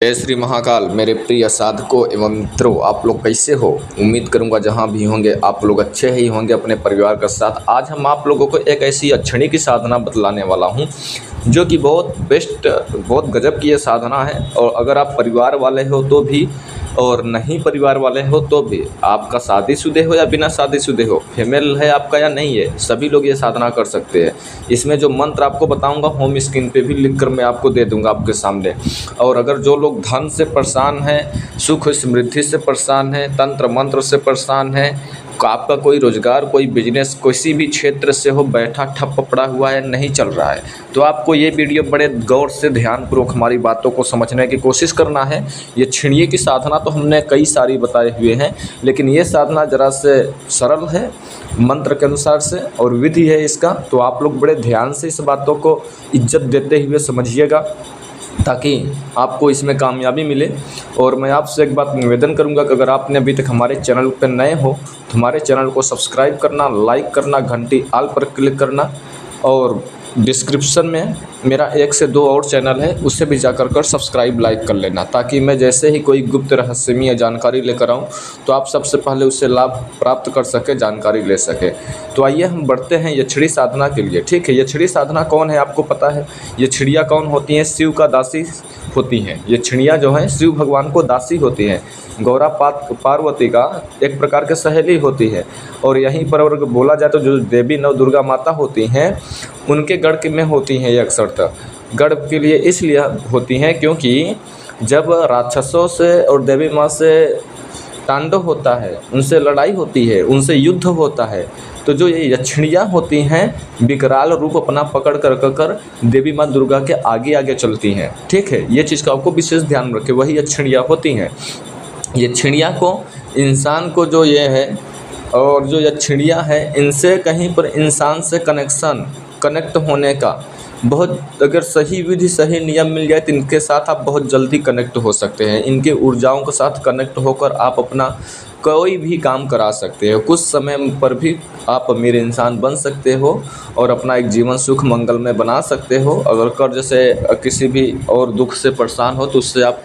जय श्री महाकाल। मेरे प्रिय साधकों एवं मित्रों, आप लोग कैसे हो? उम्मीद करूंगा जहां भी होंगे आप लोग अच्छे ही होंगे अपने परिवार के साथ। आज हम आप लोगों को एक ऐसी अक्षणी की साधना बतलाने वाला हूं जो कि बहुत बेस्ट, बहुत गजब की ये साधना है। और अगर आप परिवार वाले हो तो भी, और नहीं परिवार वाले हो तो भी, आपका शादीशुदा हो या बिना शादीशुदा हो, फीमेल है आपका या नहीं है, सभी लोग ये साधना कर सकते हैं। इसमें जो मंत्र आपको बताऊंगा होम स्क्रीन पे भी लिखकर मैं आपको दे दूंगा आपके सामने। और अगर जो लोग धन से परेशान हैं, सुख समृद्धि से परेशान हैं, तंत्र मंत्र से परेशान हैं, आपका कोई रोजगार, कोई बिजनेस किसी भी क्षेत्र से हो बैठा ठप पड़ा हुआ है, नहीं चल रहा है, तो आपको ये वीडियो बड़े गौर से ध्यानपूर्वक हमारी बातों को समझने की कोशिश करना है। ये छिड़िए की साधना तो हमने कई सारी बताए हुए हैं, लेकिन ये साधना ज़रा से सरल है मंत्र के अनुसार से, और विधि है इसका, तो आप लोग बड़े ध्यान से इस बातों को इज्जत देते हुए समझिएगा ताकि आपको इसमें कामयाबी मिले। और मैं आपसे एक बात निवेदन करूंगा कि अगर आपने अभी तक हमारे चैनल पर नए हो तो हमारे चैनल को सब्सक्राइब करना, लाइक करना, घंटी आल पर क्लिक करना, और डिस्क्रिप्शन में मेरा 1 से 2 और चैनल है, उससे भी जाकर सब्सक्राइब लाइक कर लेना, ताकि मैं जैसे ही कोई गुप्त रहस्यमय जानकारी लेकर आऊँ तो आप सबसे पहले उससे लाभ प्राप्त कर सके, जानकारी ले सके। तो आइए हम बढ़ते हैं यक्षिणी साधना के लिए। ठीक है, यक्षिणी साधना कौन है आपको पता है? यक्षिणियाँ कौन होती हैं? शिव का दासी होती हैं। यक्षिणियाँ जो हैं शिव भगवान को दासी होती हैं। गौरा पार्वती का एक प्रकार की सहेली होती है। और यहीं पर अगर बोला जाए तो जो देवी नव दुर्गा माता होती हैं उनके गढ़ में होती हैं ये अक्सरतः। गढ़ के लिए इसलिए होती हैं क्योंकि जब राक्षसों से और देवी माँ से तांडव होता है, उनसे लड़ाई होती है, उनसे युद्ध होता है, तो जो ये यक्षिणियाँ होती हैं विकराल रूप अपना पकड़ कर देवी माँ दुर्गा के आगे आगे चलती हैं। ठीक है, ये चीज़ का आपको विशेष ध्यान रखें, वही यक्षिणियाँ होती हैं। यक्षिणियाँ को इंसान को जो ये है, और जो यक्षिणियाँ हैं इनसे कहीं पर इंसान से कनेक्ट होने का बहुत, अगर सही विधि सही नियम मिल जाए तो इनके साथ आप बहुत जल्दी कनेक्ट हो सकते हैं। इनके ऊर्जाओं के साथ कनेक्ट होकर आप अपना कोई भी काम करा सकते हो, कुछ समय पर भी आप अमीर इंसान बन सकते हो और अपना एक जीवन सुख मंगल में बना सकते हो। अगर कर्ज से किसी भी और दुख से परेशान हो तो उससे आप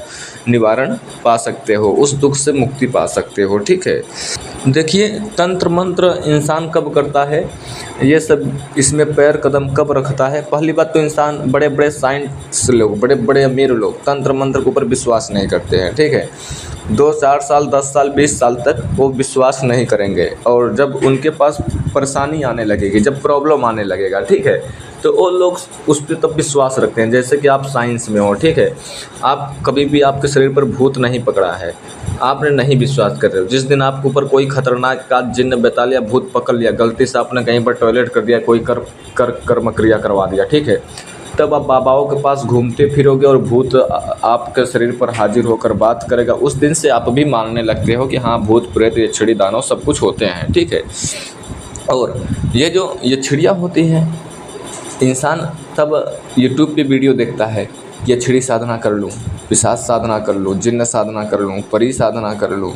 निवारण पा सकते हो, उस दुख से मुक्ति पा सकते हो। ठीक है, देखिए तंत्र मंत्र इंसान कब करता है, ये सब इसमें पैर कदम कब रखता है? पहली बात तो इंसान, बड़े बड़े साइंस लोग, बड़े बड़े अमीर लोग तंत्र मंत्र के ऊपर विश्वास नहीं करते हैं। ठीक है, 2-4 साल, 10 साल, 20 साल तक वो विश्वास नहीं करेंगे, और जब उनके पास परेशानी आने लगेगी, जब प्रॉब्लम आने लगेगा, ठीक है, तो वो लोग उस पर तब विश्वास रखते हैं। जैसे कि आप साइंस में हो, ठीक है, आप कभी भी आपके शरीर पर भूत नहीं पकड़ा है, आपने नहीं विश्वास कर रहे हो। जिस दिन आपके ऊपर कोई खतरनाक का जिन्न बेताल या भूत पकड़ लिया, गलती से आपने कहीं पर टॉयलेट कर दिया, कोई कर्म क्रिया करवा दिया, ठीक है, तब आप बाबाओं के पास घूमते फिरोगे और भूत आपके शरीर पर हाजिर होकर बात करेगा। उस दिन से आप भी मानने लगते हो कि हाँ, भूत प्रेत यक्षिणी दानव सब कुछ होते हैं। ठीक है, और ये जो यक्षिणियाँ होती हैं, इंसान तब यूट्यूब पे वीडियो देखता है कि यक्षिणी साधना कर लूँ, पिशाच साधना कर लूँ, जिन्न साधना कर लूँ, परी साधना कर लूँ,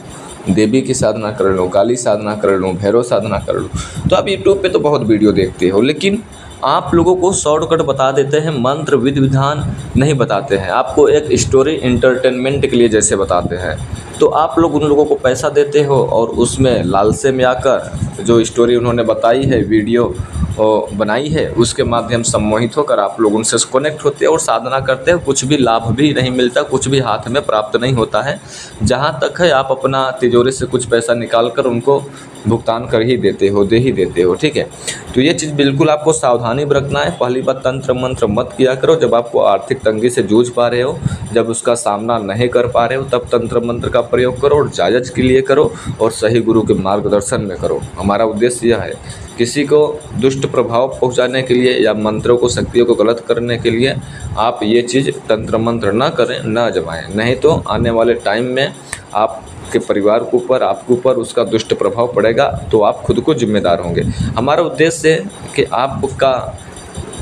देवी की साधना कर लूँ, काली साधना कर लूँ, भैरव साधना कर लूँ। तो आप यूट्यूब पे तो बहुत वीडियो देखते हो, लेकिन आप लोगों को शॉर्टकट बता देते हैं, मंत्र विधि विधान नहीं बताते हैं, आपको एक स्टोरी इंटरटेनमेंट के लिए जैसे बताते हैं। तो आप लोग उन लोगों को पैसा देते हो और उसमें लालसे में आकर जो स्टोरी उन्होंने बताई है, वीडियो बनाई है, उसके माध्यम से सम्मोहित होकर आप लोग उनसे कनेक्ट होते हैं और साधना करते हैं। कुछ भी लाभ भी नहीं मिलता, कुछ भी हाथ में प्राप्त नहीं होता है। जहाँ तक है आप अपना तिजोरी से कुछ पैसा निकाल कर उनको भुगतान कर ही देते हो, दे ही देते हो। ठीक है, तो ये चीज़ बिल्कुल आपको सावधानी बरतना है। पहली बात, तंत्र मंत्र मत किया करो जब आपको आर्थिक तंगी से जूझ पा रहे हो, जब उसका सामना नहीं कर पा रहे हो, तब तंत्र मंत्र का प्रयोग करो, और जायज़ के लिए करो, और सही गुरु के मार्गदर्शन में करो। हमारा उद्देश्य यह है, किसी को दुष्ट प्रभाव पहुंचाने के लिए या मंत्रों को, शक्तियों को गलत करने के लिए आप ये चीज़ तंत्र मंत्र ना करें, ना आजमाएं, नहीं तो आने वाले टाइम में आपके परिवार के ऊपर, आपके ऊपर उसका दुष्ट प्रभाव पड़ेगा, तो आप खुद को जिम्मेदार होंगे। हमारा उद्देश्य है कि आपका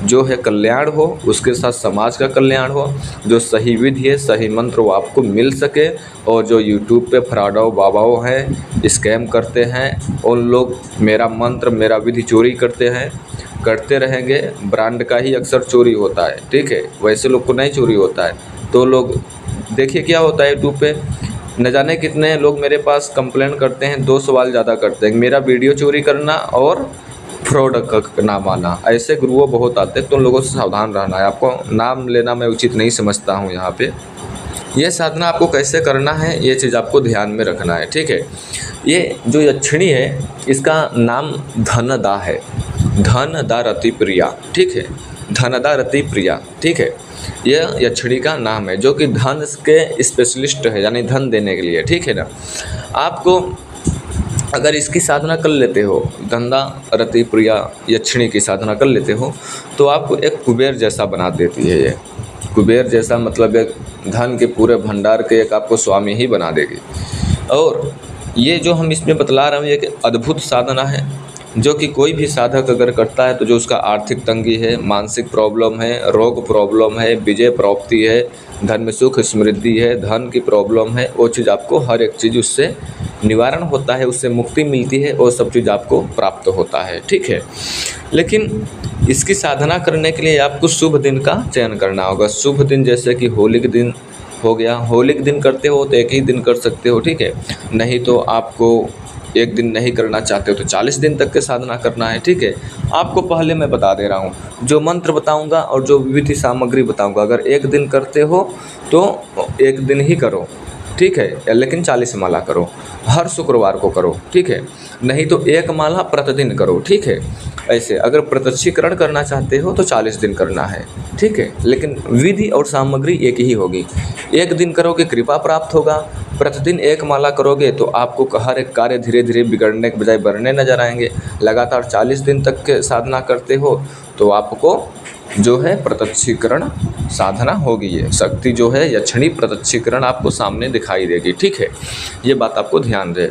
जो है कल्याण हो, उसके साथ समाज का कल्याण हो, जो सही विधि है, सही मंत्र वो आपको मिल सके। और जो यूट्यूब पे फ्रॉडो बाबाओं हैं, स्कैम करते हैं, उन लोग मेरा मंत्र मेरा विधि चोरी करते हैं, करते रहेंगे। ब्रांड का ही अक्सर चोरी होता है, ठीक है, वैसे लोग को नहीं चोरी होता है। तो लोग देखिए क्या होता है यूट्यूब पे, न जाने कितने लोग मेरे पास कंप्लेन करते हैं, 2 सवाल ज़्यादा करते हैं, मेरा वीडियो चोरी करना और फ्रॉड का नाम आना। ऐसे गुरुओं बहुत आते हैं, तो उन लोगों से सावधान रहना है। आपको नाम लेना मैं उचित नहीं समझता हूँ यहाँ पे। ये साधना आपको कैसे करना है, ये चीज़ आपको ध्यान में रखना है, ठीक है। ये जो यक्षिणी है, इसका नाम धनदा है, धनदा रति प्रिया, ठीक है, धनदा रति प्रिया, ठीक है। यह यक्षिणी का नाम है, जो कि धन के स्पेशलिस्ट है, यानी धन देने के लिए, ठीक है ना। आपको अगर इसकी साधना कर लेते हो, धनदा रति प्रिया यक्षिणी की साधना कर लेते हो, तो आपको एक कुबेर जैसा बना देती है। ये कुबेर जैसा मतलब एक धन के पूरे भंडार के एक आपको स्वामी ही बना देगी। और ये जो हम इसमें बतला रहे हैं, ये एक अद्भुत साधना है, जो कि कोई भी साधक अगर करता है तो जो उसका आर्थिक तंगी है, मानसिक प्रॉब्लम है, रोग प्रॉब्लम है, विजय प्राप्ति है, धन में सुख समृद्धि है, धन की प्रॉब्लम है, वो चीज़ आपको हर एक चीज़ उससे निवारण होता है, उससे मुक्ति मिलती है, और सब चीज़ आपको प्राप्त होता है, ठीक है। लेकिन इसकी साधना करने के लिए आपको शुभ दिन का चयन करना होगा। शुभ दिन जैसे कि होली के दिन हो गया, होली के दिन करते हो तो एक ही दिन कर सकते हो, ठीक है। नहीं तो आपको एक दिन नहीं करना चाहते हो तो 40 दिन तक के साधना करना है, ठीक है। आपको पहले मैं बता दे रहा हूँ, जो मंत्र बताऊँगा और जो विधि सामग्री बताऊँगा, अगर एक दिन करते हो तो एक दिन ही करो, ठीक है, लेकिन 40 माला करो, हर शुक्रवार को करो, ठीक है। नहीं तो एक माला प्रतिदिन करो, ठीक है। ऐसे अगर प्रत्यक्षीकरण करना चाहते हो तो 40 दिन करना है, ठीक है। लेकिन विधि और सामग्री एक ही होगी। एक दिन करोगे कृपा प्राप्त होगा, प्रतिदिन एक माला करोगे तो आपको हर एक कार्य धीरे धीरे बिगड़ने के बजाय बढ़ने नजर आएंगे। लगातार 40 दिन तक के साधना करते हो तो आपको जो है प्रत्यक्षीकरण साधना होगी, ये शक्ति जो है यक्षिणी प्रत्यक्षीकरण आपको सामने दिखाई देगी, ठीक है। ये बात आपको ध्यान रहे।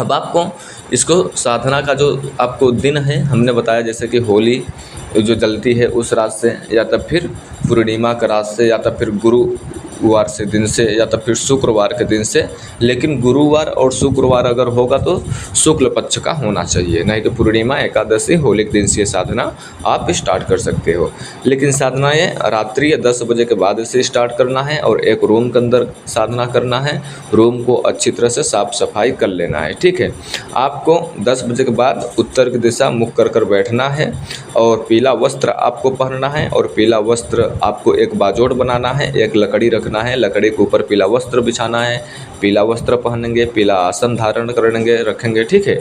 अब आपको इसको साधना का जो आपको दिन है हमने बताया, जैसे कि होली जो जलती है उस रात से, या तब फिर पूर्णिमा का रात से, या तब फिर गुरुवार से दिन से, या तब फिर शुक्रवार के दिन से। लेकिन गुरुवार और शुक्रवार अगर होगा तो शुक्ल पक्ष का होना चाहिए, नहीं तो पूर्णिमा, एकादशी, होली के दिन से ये साधना आप स्टार्ट कर सकते हो। लेकिन साधना ये रात्रि 10 बजे के बाद से स्टार्ट करना है, और एक रूम के अंदर साधना करना है। रूम को अच्छी तरह से साफ सफाई कर लेना है, ठीक है। आपको 10 बजे के बाद उत्तर की दिशा मुख कर बैठना है, और पीला वस्त्र आपको पहनना है, और पीला वस्त्र आपको एक बाजोड़ बनाना है, एक लकड़ी रखना है, लकड़ी के ऊपर पीला वस्त्र बिछाना है, पीला वस्त्र पहनेंगे, पीला आसन धारण करेंगे, रखेंगे, ठीक है।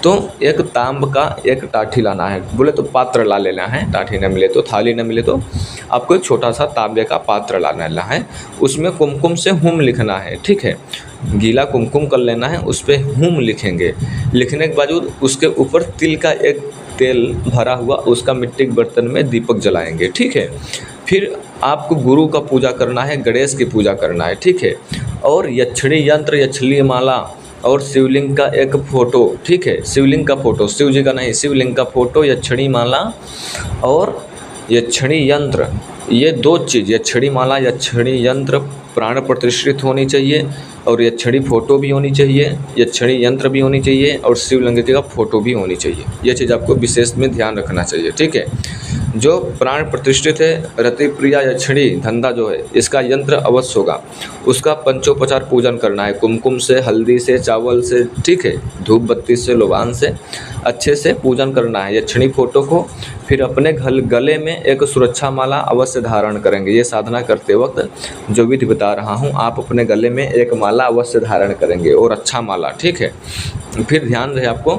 तो एक तांब का एक टाठी लाना है, बोले तो पात्र ला लेना है, टाठी न मिले तो, थाली न मिले तो आपको एक छोटा सा तांबे का पात्र लाना है। उसमें कुमकुम से हुम लिखना है, ठीक है। गीला कुमकुम कर लेना है, उस पर हुम लिखेंगे। लिखने के बावजूद उसके ऊपर तिल का एक तेल भरा हुआ उसका मिट्टी के बर्तन में दीपक जलाएंगे, ठीक है। फिर आपको गुरु का पूजा करना है, गणेश की पूजा करना है, ठीक है। और यक्षिणी यंत्र, यक्षिणी माला और शिवलिंग का एक फ़ोटो, ठीक है। शिवलिंग का फ़ोटो, शिव जी का नहीं, शिवलिंग का फ़ोटो, यक्षिणी माला और यक्षिणी यंत्र, ये 2 चीज़, यक्षिणी माला, यक्षिणी यंत्र प्राण प्रतिष्ठित होनी चाहिए, और यक्षिणी फ़ोटो भी होनी चाहिए, यक्षिणी यंत्र भी होनी चाहिए, और शिवलिंग का फ़ोटो भी होनी चाहिए। ये चीज़ आपको विशेष में ध्यान रखना चाहिए, ठीक है। जो प्राण प्रतिष्ठित है, रति प्रिया यक्षिणी धंधा जो है, इसका यंत्र अवश्य होगा। उसका पंचोपचार पूजन करना है, कुमकुम से, हल्दी से, चावल से, ठीक है, धूप बत्ती से, लोबान से अच्छे से पूजन करना है यक्षिणी फ़ोटो को। फिर अपने गले में एक सुरक्षा माला अवश्य धारण करेंगे। ये साधना करते वक्त जो विधि बता रहा हूँ, आप अपने गले में एक माला अवश्य धारण करेंगे, और अच्छा माला, ठीक है। फिर ध्यान रहे, आपको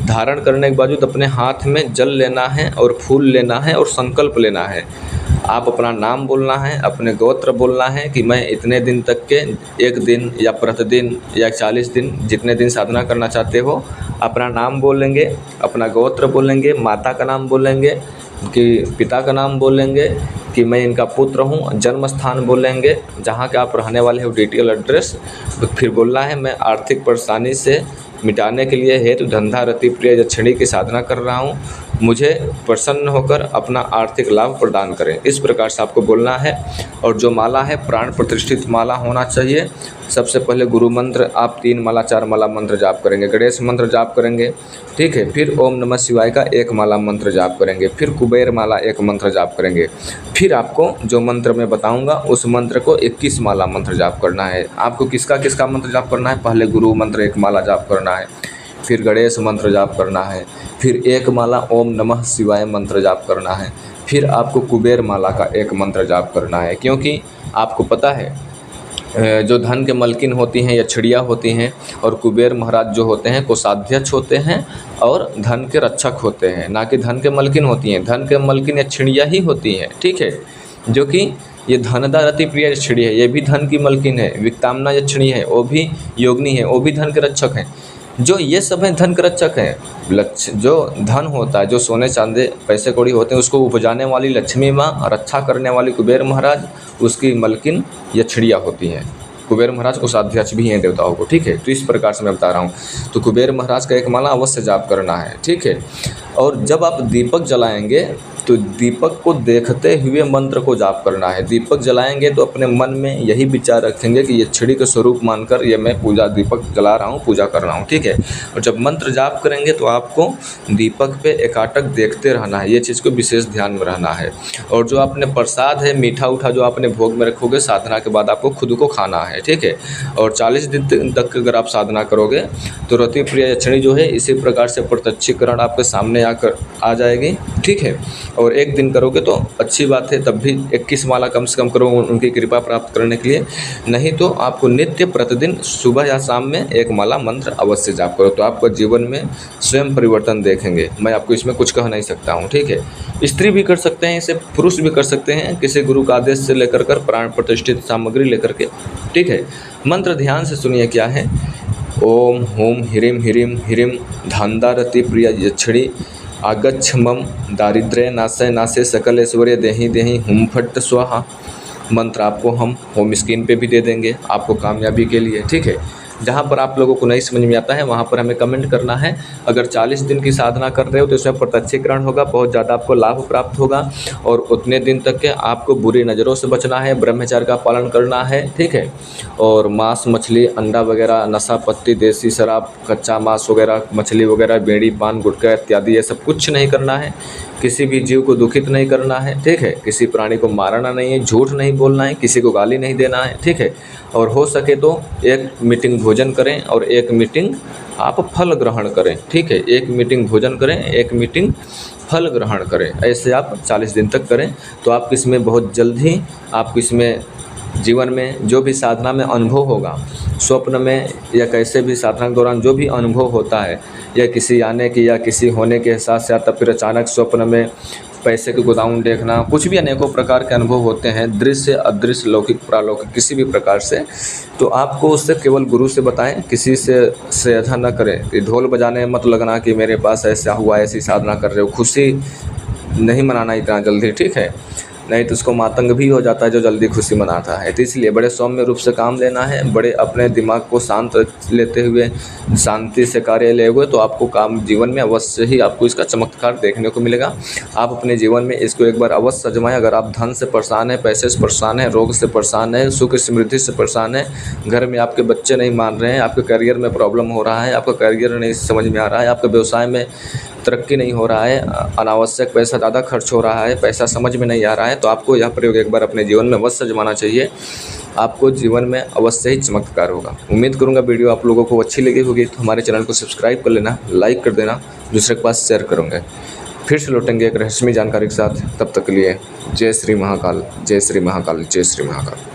धारण करने के बावजूद अपने हाथ में जल लेना है, और फूल लेना है, और संकल्प लेना है। आप अपना नाम बोलना है, अपने गोत्र बोलना है कि मैं इतने दिन तक के, एक दिन या प्रतिदिन या 40 दिन, जितने दिन साधना करना चाहते हो, अपना नाम बोलेंगे, अपना गोत्र बोलेंगे, माता का नाम बोलेंगे, कि पिता का नाम बोलेंगे कि मैं इनका पुत्र हूँ, जन्म स्थान बोलेंगे, जहाँ के आप रहने वाले हो, डिटेल एड्रेस। फिर बोलना है मैं आर्थिक परेशानी से मिटाने के लिए हेतु धंधा रति प्रिय यक्षिणी की साधना कर रहा हूँ, मुझे प्रसन्न होकर अपना आर्थिक लाभ प्रदान करें। इस प्रकार से आपको बोलना है। और जो माला है प्राण प्रतिष्ठित माला होना चाहिए। सबसे पहले गुरु मंत्र आप 3 माला 4 माला मंत्र जाप करेंगे, गणेश मंत्र जाप करेंगे, ठीक है। फिर ओम नमः शिवाय का 1 माला मंत्र जाप करेंगे, फिर कुबेर माला 1 मंत्र जाप करेंगे। फिर आपको जो मंत्र मैं बताऊंगा उस मंत्र को 21 माला मंत्र जाप करना है। आपको किसका किसका मंत्र जाप करना है? पहले गुरु मंत्र 1 माला जाप करना है, फिर गणेश मंत्र जाप करना है, फिर 1 माला ओम नमः शिवाय मंत्र जाप करना है, फिर आपको कुबेर माला का 1 मंत्र जाप करना है। क्योंकि आपको पता है जो धन के मलकिन होती हैं या चिड़िया होती हैं और कुबेर महाराज जो होते हैं कोषाध्यक्ष होते हैं और धन के रक्षक होते हैं, ना कि धन के मलकिन होती हैं। धन के मलकिन या चिड़िया ही होती हैं, ठीक है। जो कि ये धनदा रति प्रिय चिड़िया है, ये भी धन की मलकिन है। विक्तामना या चिड़िया है वो भी योगिनी है, वो भी धन के रक्षक हैं। जो ये सब हैं धन के रक्षक हैं। लक्ष्य जो धन होता है, जो सोने चांदी पैसे कौड़ी होते हैं, उसको उपजाने वाली लक्ष्मी माँ, रक्षा करने वाली कुबेर महाराज, उसकी मलकिन या चिड़िया होती हैं। कुबेर महाराज कोषाध्यक्ष भी हैं देवताओं को, ठीक है। तो इस प्रकार से मैं बता रहा हूँ। तो कुबेर महाराज का 1 माला अवश्य जाप करना है, ठीक है। और जब आप दीपक जलाएंगे तो दीपक को देखते हुए मंत्र को जाप करना है। दीपक जलाएंगे तो अपने मन में यही विचार रखेंगे कि ये छिड़ी का स्वरूप मानकर ये मैं पूजा दीपक जला रहा हूँ, पूजा कर रहा हूँ, ठीक है। और जब मंत्र जाप करेंगे तो आपको दीपक पे एकाटक देखते रहना है, ये चीज़ को विशेष ध्यान में रहना है। और जो आपने प्रसाद है मीठा उठा जो आपने भोग में रखोगे साधना के बाद आपको खुद को खाना है, ठीक है। और 40 दिन तक अगर आप साधना करोगे तो रति प्रिय यक्षिणी जो है इसी प्रकार से प्रत्यक्षीकरण आपके सामने आकर आ जाएगी, ठीक है। और 1 दिन करोगे तो अच्छी बात है, तब भी 21 माला कम से कम करो उनकी कृपा प्राप्त करने के लिए। नहीं तो आपको नित्य प्रतिदिन सुबह या शाम में 1 माला मंत्र अवश्य जाप करो, तो आपका जीवन में स्वयं परिवर्तन देखेंगे। मैं आपको इसमें कुछ कह नहीं सकता हूँ, ठीक है। स्त्री भी कर सकते हैं इसे, पुरुष भी कर सकते हैं, किसी गुरु का आदेश से लेकर कर प्राण प्रतिष्ठित सामग्री लेकर के, ठीक है। मंत्र ध्यान से सुनिए क्या है। ओम हुम ह्रीं ह्रीं ह्रीं धान्दारति प्रिय यक्षिणी आगच्छ मम दारिद्र्य नाशय नाशे सकल ऐश्वर्य देहि देहि हुम फट स्वाहा। मंत्र आपको हम होम स्क्रीन पे भी दे देंगे आपको कामयाबी के लिए, ठीक है। जहाँ पर आप लोगों को नहीं समझ में आता है वहाँ पर हमें कमेंट करना है। अगर 40 दिन की साधना कर रहे हो तो इसमें प्रत्यक्षीकरण होगा, बहुत ज़्यादा आपको लाभ प्राप्त होगा। और उतने दिन तक के आपको बुरी नज़रों से बचना है, ब्रह्मचर्य का पालन करना है, ठीक है। और मांस मछली अंडा वगैरह, नशा पत्ती, देसी शराब, कच्चा मांस वगैरह, मछली वगैरह, बीड़ी पान गुटखा इत्यादि ये सब कुछ नहीं करना है। किसी भी जीव को दुखित नहीं करना है, ठीक है। किसी प्राणी को मारना नहीं है, झूठ नहीं बोलना है, किसी को गाली नहीं देना है, ठीक है। और हो सके तो 1 मीटिंग भोजन करें और 1 मीटिंग आप फल ग्रहण करें, ठीक है। 1 मीटिंग भोजन करें, 1 मीटिंग फल ग्रहण करें। ऐसे आप 40 दिन तक करें तो आप इसमें बहुत जल्द ही आपको इसमें जीवन में जो भी साधना में अनुभव होगा, स्वप्न में या कैसे भी साधना के दौरान जो भी अनुभव होता है, या किसी आने की या किसी होने के एहसास या तब फिर अचानक स्वप्न में पैसे के गोदाम देखना, कुछ भी अनेकों प्रकार के अनुभव होते हैं, दृश्य अदृश्य लौकिक प्रालौकिक किसी भी प्रकार से, तो आपको उससे केवल गुरु से बताएं, किसी से ऐसा न करें कि ढोल बजाने मत लगना कि मेरे पास ऐसा हुआ, ऐसी साधना कर रहे हो। खुशी नहीं मनाना इतना जल्दी, ठीक है, नहीं तो उसको मातंग भी हो जाता है जो जल्दी खुशी मनाता है। तो इसलिए बड़े सौम्य रूप से काम लेना है, बड़े अपने दिमाग को शांत लेते हुए शांति से कार्य लेंगे तो आपको काम जीवन में अवश्य ही आपको इसका चमत्कार देखने को मिलेगा। आप अपने जीवन में इसको एक बार अवश्य आजमाएं। अगर आप धन से परेशान हैं, पैसे से परेशान हैं, रोग से परेशान हैं, सुख समृद्धि से परेशान हैं, घर में आपके बच्चे नहीं मान रहे हैं, आपके करियर में प्रॉब्लम हो रहा है, आपका करियर नहीं समझ में आ रहा है, आपके व्यवसाय में तरक्की नहीं हो रहा है, अनावश्यक पैसा ज़्यादा खर्च हो रहा है, पैसा समझ में नहीं आ रहा है, तो आपको यह प्रयोग एक बार अपने जीवन में अवश्य आजमाना चाहिए। आपको जीवन में अवश्य ही चमत्कार होगा। उम्मीद करूंगा वीडियो आप लोगों को अच्छी लगी होगी, तो हमारे चैनल को सब्सक्राइब कर लेना, लाइक कर देना, दूसरे के पास शेयर करूँगा। फिर से लौटेंगे एक रहस्यमय जानकारी के साथ, तब तक के लिए जय श्री महाकाल, जय श्री महाकाल, जय श्री महाकाल।